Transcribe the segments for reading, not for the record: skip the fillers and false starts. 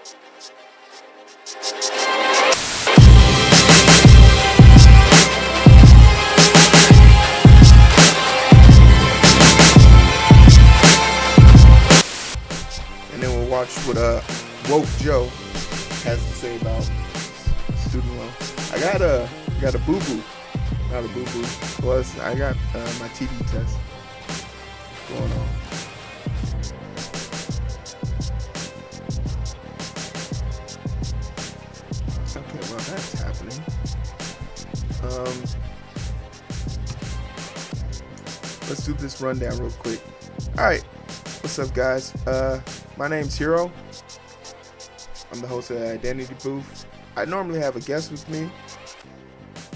And then we'll watch what Woke Joe has to say about student loan. I got a boo-boo. Not a boo-boo. Plus, I got my TB test going on. Okay, well that's happening. Let's do this rundown real quick. Alright, what's up guys? My name's Heero. I'm the host of the Identity Booth. I normally have a guest with me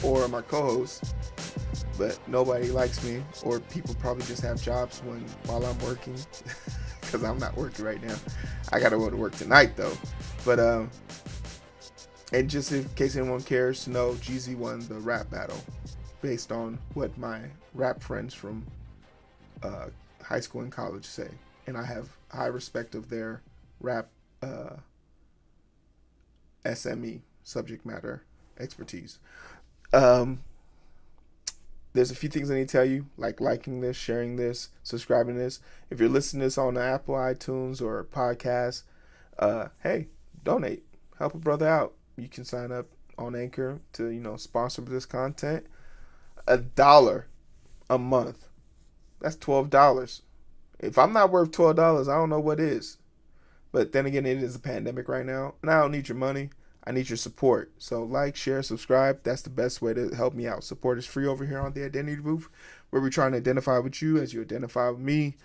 or my co-host, but nobody likes me, or people probably just have jobs while I'm working because I'm not working right now. I gotta go to work tonight though. But and just in case anyone cares to know, Jeezy won the rap battle based on what my rap friends from high school and college say, and I have high respect of their rap SME, subject matter expertise. There's a few things I need to tell you, like liking this, sharing this, subscribing to this. If you're listening to this on Apple, iTunes, or podcast, hey, donate, help a brother out. You can sign up on Anchor to sponsor this content. $1 a month, that's $12. If I'm not worth $12, I don't know what is. But then again, it is a pandemic right now, and I don't need your money. I need your support. So like, share, subscribe. That's the best way to help me out. Support is free over here on the Identity Booth, where we're trying to identify with you as you identify with me.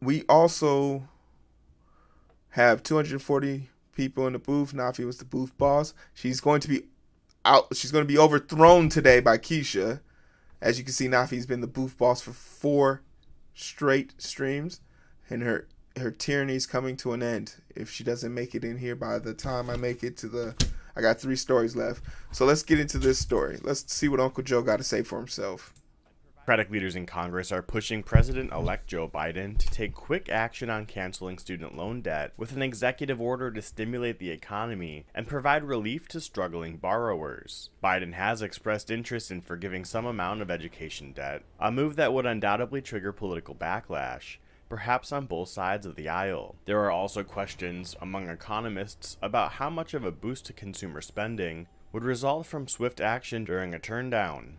We also have 240 people in the booth. Nafi was the booth boss. She's going to be out. She's going to be overthrown today by Keisha. As you can see, Nafi's been the booth boss for 4 straight streams, and her tyranny's coming to an end if she doesn't make it in here by the time I make it to I got 3 stories left. So let's get into this story. Let's see what Uncle Joe got to say for himself. Democratic leaders in Congress are pushing President-elect Joe Biden to take quick action on canceling student loan debt with an executive order to stimulate the economy and provide relief to struggling borrowers. Biden has expressed interest in forgiving some amount of education debt, a move that would undoubtedly trigger political backlash, perhaps on both sides of the aisle. There are also questions among economists about how much of a boost to consumer spending would result from swift action during a turndown.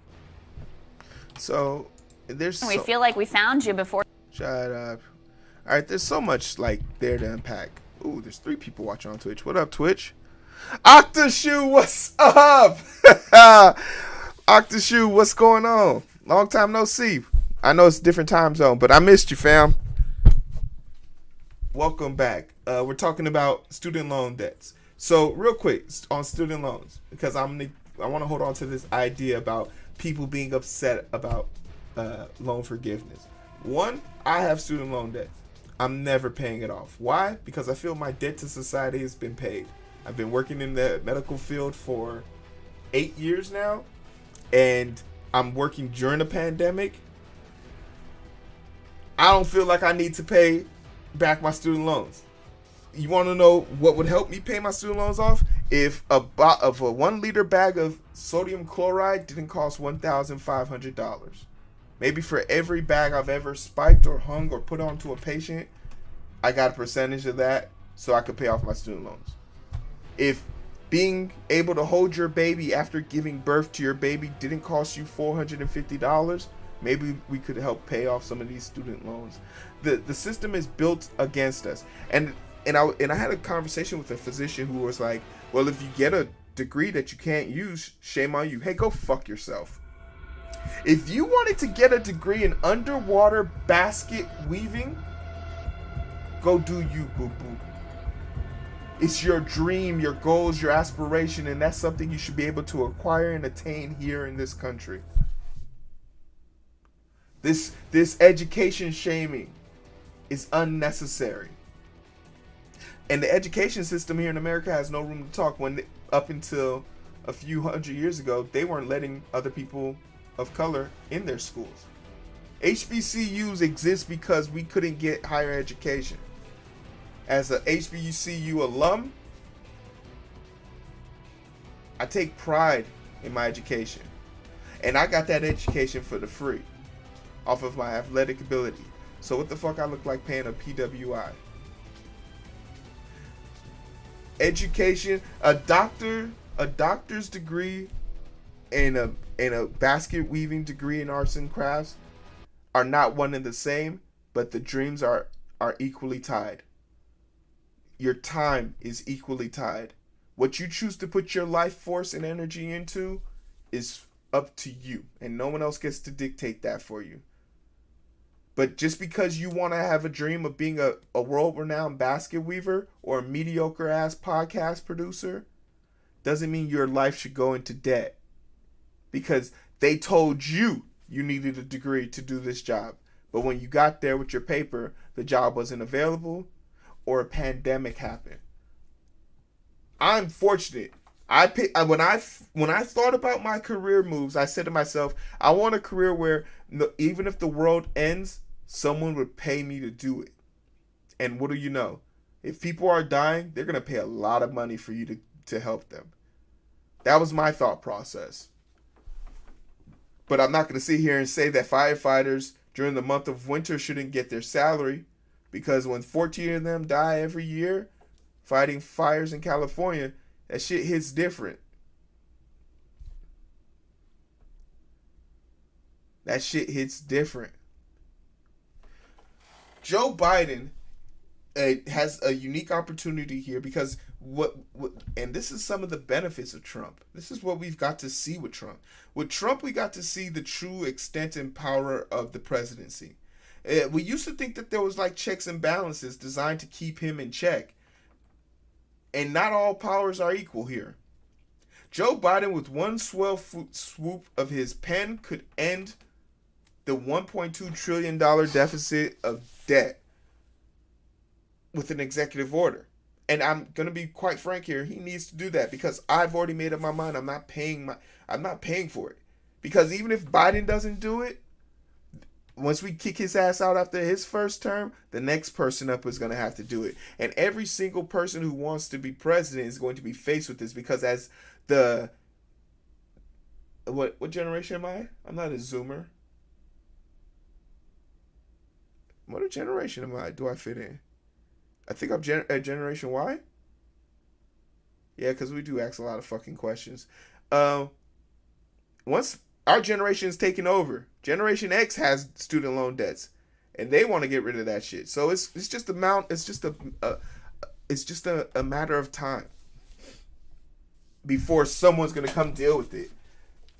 So we feel like we found you before. Shut up. All right, there's so much there to unpack. Ooh, there's 3 people watching on Twitch. What up, Twitch? Octashoe, what's up? Octashoe, what's going on? Long time no see. I know it's a different time zone, but I missed you, fam. Welcome back. We're talking about student loan debts. So real quick on student loans, because I want to hold on to this idea about people being upset about loan forgiveness. One, I have student loan debt. I'm never paying it off. Why? Because I feel my debt to society has been paid. I've been working in the medical field for 8 years now, and I'm working during a pandemic. I don't feel like I need to pay back my student loans. You want to know what would help me pay my student loans off? If a 1 liter bag of sodium chloride didn't cost $1,500. Maybe for every bag I've ever spiked or hung or put onto a patient, I got a percentage of that so I could pay off my student loans. If being able to hold your baby after giving birth to your baby didn't cost you $450, maybe we could help pay off some of these student loans. The system is built against us. And I had a conversation with a physician who was like, well, if you get a degree that you can't use, shame on you. Hey, go fuck yourself. If you wanted to get a degree in underwater basket weaving, go do you, boo-boo. It's your dream, your goals, your aspiration, and that's something you should be able to acquire and attain here in this country. This education shaming is unnecessary. And the education system here in America has no room to talk. When up until a few hundred years ago, they weren't letting other people of color in their schools. HBCUs exist because we couldn't get higher education. as a HBCU alum, I take pride in my education. And I got that education for the free, off of my athletic ability. So what the fuck I look like paying a PWI? Education, a doctor's degree and a basket weaving degree in arts and crafts are not one and the same, but the dreams are equally tied. Your time is equally tied. What you choose to put your life force and energy into is up to you, and no one else gets to dictate that for you. But just because you want to have a dream of being a world-renowned basket weaver or a mediocre-ass podcast producer doesn't mean your life should go into debt. Because they told you needed a degree to do this job. But when you got there with your paper, the job wasn't available or a pandemic happened. I'm fortunate. When I thought about my career moves, I said to myself, I want a career where even if the world ends, someone would pay me to do it. And what do you know? If people are dying, they're going to pay a lot of money for you to help them. That was my thought process. But I'm not going to sit here and say that firefighters during the month of winter shouldn't get their salary, because when 14 of them die every year fighting fires in California, that shit hits different. That shit hits different. Joe Biden has a unique opportunity here because and this is some of the benefits of Trump. This is what we've got to see with Trump. With Trump, we got to see the true extent and power of the presidency. We used to think that there was like checks and balances designed to keep him in check. And not all powers are equal here. Joe Biden, with one swell swoop of his pen, could end the $1.2 trillion deficit of debt with an executive order. And I'm going to be quite frank here. He needs to do that because I've already made up my mind. I'm not paying for it. Because even if Biden doesn't do it, once we kick his ass out after his first term, the next person up is going to have to do it. And every single person who wants to be president is going to be faced with this because as the... What generation am I? I'm not a Zoomer. What generation am I? Do I fit in? I think I'm Generation Y? Yeah, because we do ask a lot of fucking questions. Once our generation is taking over, Generation X has student loan debts, and they want to get rid of that shit. So it's just a matter of time before someone's gonna come deal with it.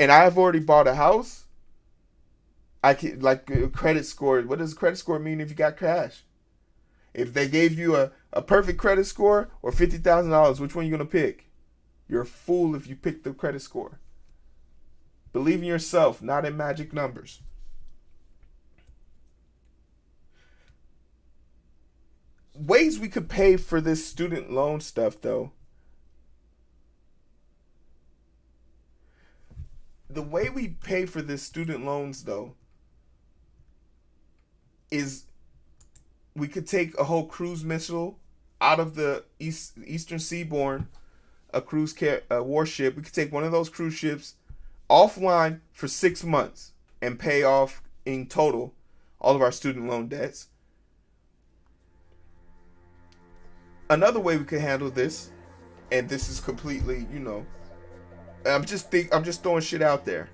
And I've already bought a house. I can like a credit score. What does credit score mean if you got cash? If they gave you a perfect credit score or $50,000, which one are you gonna pick? You're a fool if you pick the credit score. Believe in yourself, not in magic numbers. Ways we could pay for this student loan stuff, though. The way we pay for this student loans, though, is we could take a whole cruise missile out of the eastern seaboard, a warship. We could take one of those cruise ships offline for 6 months and pay off in total all of our student loan debts. Another way we could handle this, and this is completely, I'm just throwing shit out there.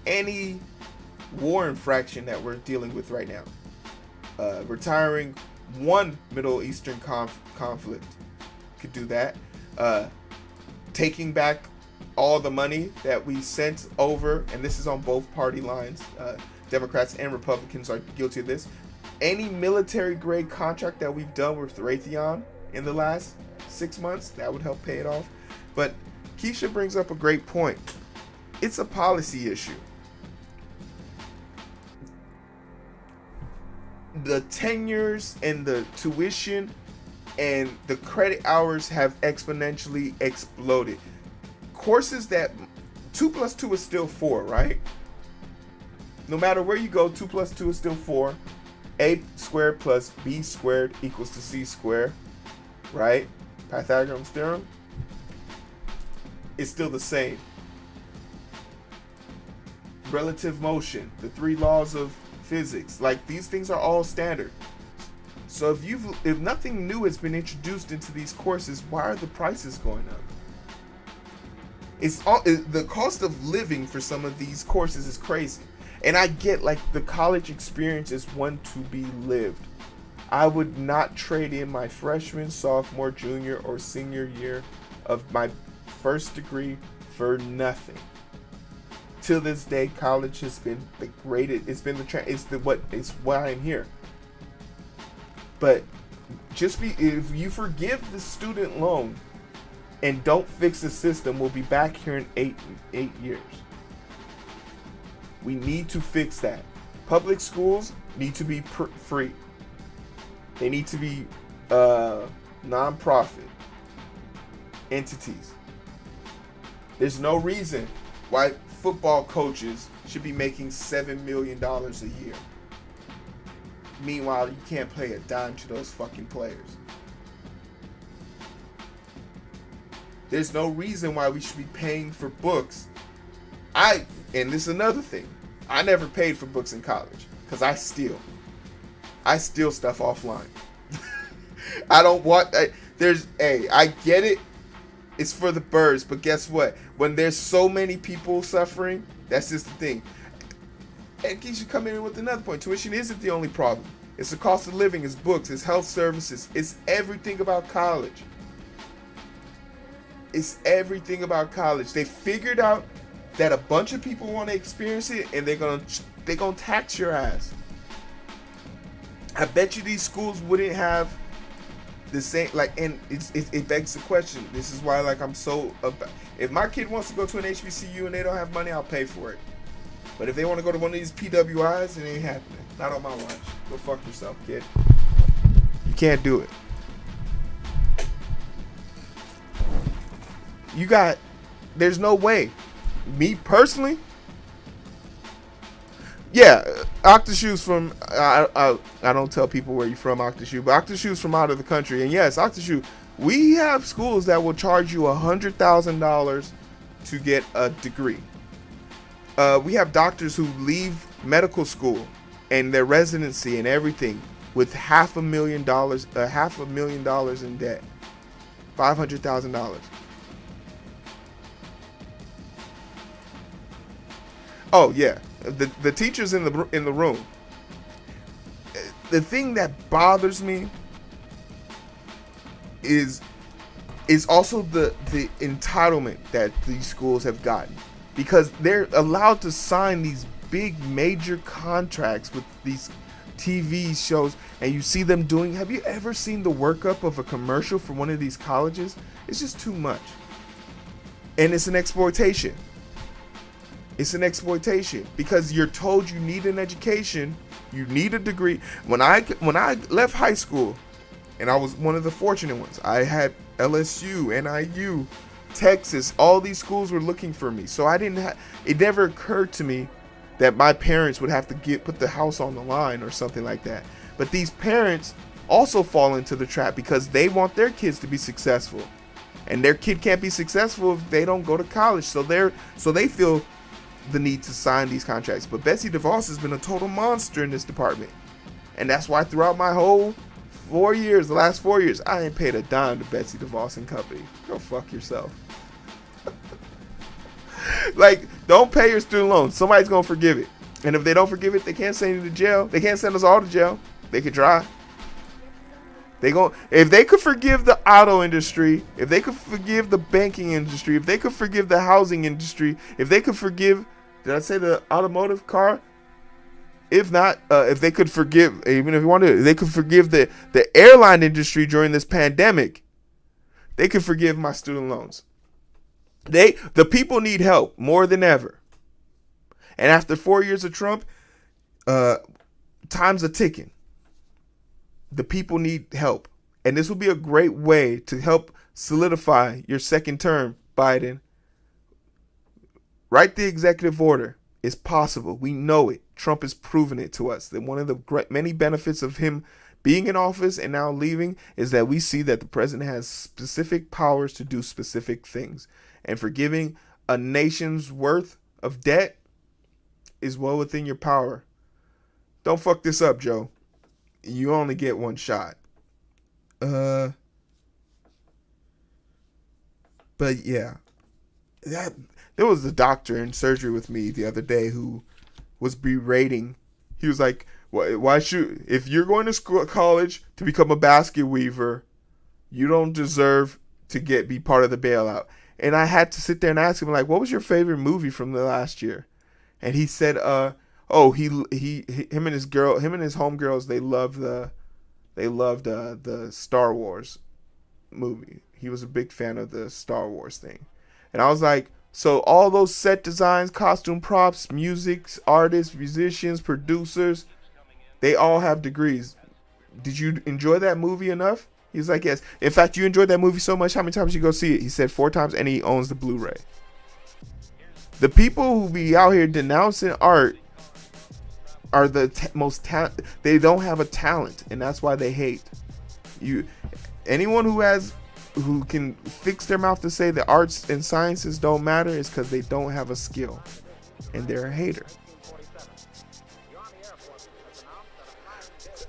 Any war infraction that we're dealing with right now, retiring one Middle Eastern conflict could do that. Taking back all the money that we sent over, and this is on both party lines, Democrats and Republicans are guilty of this. Any military grade contract that we've done with Raytheon in the last 6 months, that would help pay it off. But Keisha brings up a great point. It's a policy issue. The tenures and the tuition and the credit hours have exponentially exploded. Courses that 2 plus 2 is still 4, right? No matter where you go, 2 plus 2 is still 4. A squared plus B squared equals to C squared, right? Pythagorean's theorem. It's still the same. Relative motion, the 3 laws of physics, like these things are all standard. So if nothing new has been introduced into these courses, why are the prices going up? The cost of living for some of these courses is crazy. And I get like the college experience is one to be lived. I would not trade in my freshman, sophomore, junior, or senior year of my first degree for nothing. Till this day, college has been the greatest. It's why I'm here. But if you forgive the student loan and don't fix the system, we'll be back here in eight years. We need to fix that. Public schools need to be free. They need to be non-profit entities. There's no reason why football coaches should be making $7 million a year. Meanwhile, you can't pay a dime to those fucking players. There's no reason why we should be paying for books. And this is another thing. I never paid for books in college because I steal stuff offline. I don't want. I get it. It's for the birds, but guess what? When there's so many people suffering, that's just the thing. And you should come in with another point. Tuition isn't the only problem. It's the cost of living, it's books, it's health services, it's everything about college. It's everything about college. They figured out that a bunch of people want to experience it, and they're gonna tax your ass. I bet you these schools wouldn't have the same, like, and it begs the question. This is why, like, I'm so about, if my kid wants to go to an HBCU and they don't have money, I'll pay for it. But if they want to go to one of these PWIs, it ain't happening. Not on my watch. Go fuck yourself, kid. You can't do it. There's no way. Me personally, yeah, Octashu's from, I don't tell people where you're from, Octashu, but Octashu's from out of the country. And yes, Octashu, we have schools that will charge you $100,000 to get a degree. We have doctors who leave medical school and their residency and everything with $500,000 in debt, $500,000. Oh yeah, the teachers in the room. The thing that bothers me is also the entitlement that these schools have gotten, because they're allowed to sign these big major contracts with these TV shows, and you see them doing. Have you ever seen the workup of a commercial for one of these colleges? It's just too much, and it's an exploitation. It's an exploitation because you're told you need an education, you need a degree. When I left high school, and I was one of the fortunate ones, I had LSU, NIU, Texas, all these schools were looking for me. So it never occurred to me that my parents would have to put the house on the line or something like that. But these parents also fall into the trap because they want their kids to be successful, and their kid can't be successful if they don't go to college. So they feel the need to sign these contracts. But Betsy DeVos has been a total monster in this department, and that's why throughout my whole the last 4 years, I ain't paid a dime to Betsy DeVos and company. Go fuck yourself. Like, don't pay your student loans. Somebody's gonna forgive it, and if they don't forgive it, they can't send you to jail. They can't send us all to jail. They could try. If they could forgive the auto industry, if they could forgive the banking industry, if they could forgive the housing industry, if they could forgive, did I say the automotive car? If not, if they could forgive, even if you want to, they could forgive the airline industry during this pandemic, they could forgive my student loans. The people need help more than ever. And after 4 years of Trump, time's a ticking. The people need help. And this will be a great way to help solidify your second term, Biden. Write the executive order It's possible. We know it. Trump has proven it to us. That one of the many benefits of him being in office and now leaving is that we see that the president has specific powers to do specific things. And forgiving a nation's worth of debt is well within your power. Don't fuck this up, Joe. You only get one shot. But yeah. There was a doctor in surgery with me the other day who was berating. He was like, why should, if you're going to college to become a basket weaver, you don't deserve to be part of the bailout. And I had to sit there and ask him, like, what was your favorite movie from the last year? And he said, him and his homegirls, they loved the Star Wars movie. He was a big fan of the Star Wars thing. And I was like, so all those set designs, costume props, music, artists, musicians, producers, they all have degrees. Did you enjoy that movie enough? He was like, yes. In fact, you enjoyed that movie so much, how many times did you go see it? He said 4 times, and he owns the Blu-ray. The people who be out here denouncing art are the most talent. They don't have a talent, and that's why they hate. Anyone who can fix their mouth to say that arts and sciences don't matter is because they don't have a skill, and they're a hater.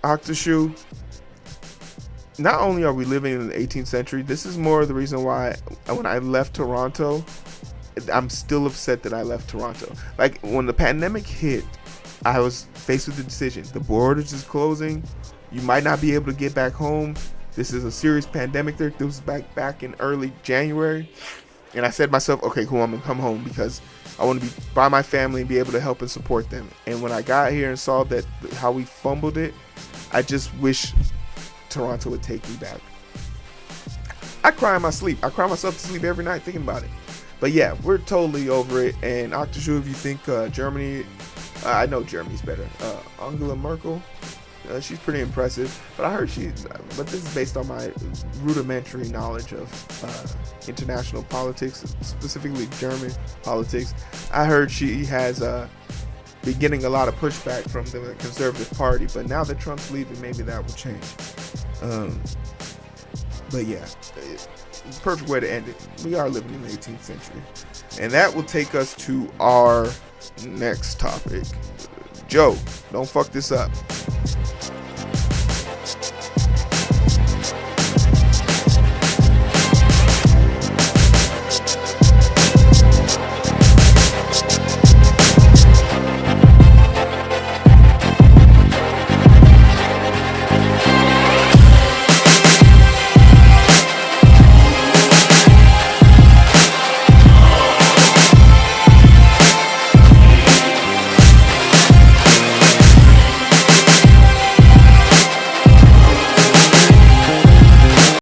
Octoshoe, not only are we living in the 18th century, this is more of the reason why when I left Toronto, I'm still upset that I left Toronto. Like, when the pandemic hit, I was faced with the decision. The borders is closing. You might not be able to get back home. This is a serious pandemic. This was back in early January. And I said to myself, okay, cool, I'm going to come home because I want to be by my family and be able to help and support them. And when I got here and saw that how we fumbled it, I just wish Toronto would take me back. I cry in my sleep. I cry myself to sleep every night thinking about it. But yeah, we're totally over it. And Octoshoe, if you think Germany, I know Germany's better. Angela Merkel, she's pretty impressive. But I heard but this is based on my rudimentary knowledge of international politics, specifically German politics. I heard she has been getting a lot of pushback from the Conservative Party. But now that Trump's leaving, maybe that will change. But yeah, perfect way to end it. We are living in the 18th century. And that will take us to our next topic. Joe, don't fuck this up.